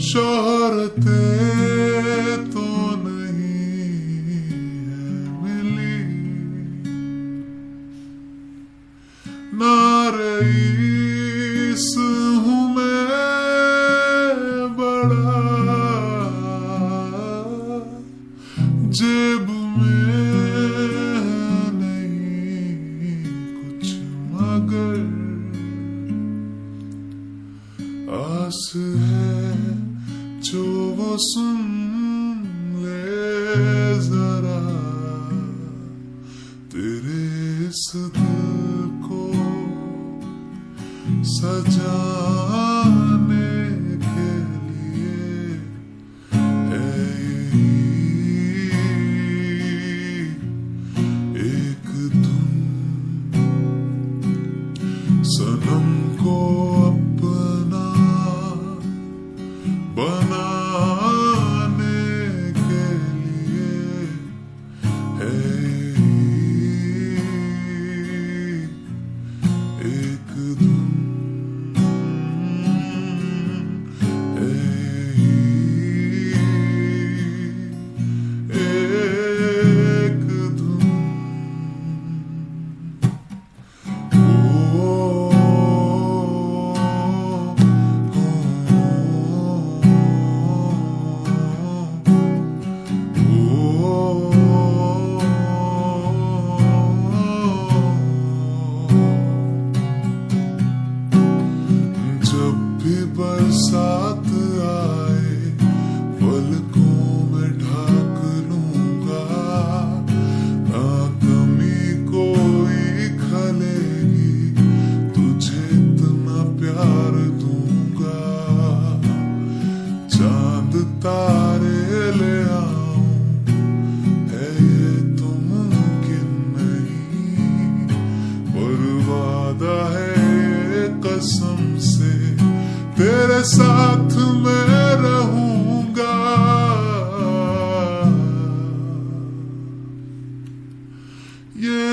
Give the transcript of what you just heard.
शोहरतें तो नहीं है मिली, ना रईस हूँ मैं बड़ा, जेब में नहीं कुछ मगर आस है जो वो सुन ले जरा, तेरे इस दिल को सजाने के लिए है एक धुन, सनम को अपना बनाने के लिए है एक धुन, एक धुन। जब भी बरसात आए पलकों में ढाक लूंगा, ना कमी कोई खलेगी, तुझे इतना प्यार दूंगा, चांद तारे ले आऊं है ये तो मुमकिन नहीं, पर वादा है कसम से तेरे साथ मैं रहूंगा, ये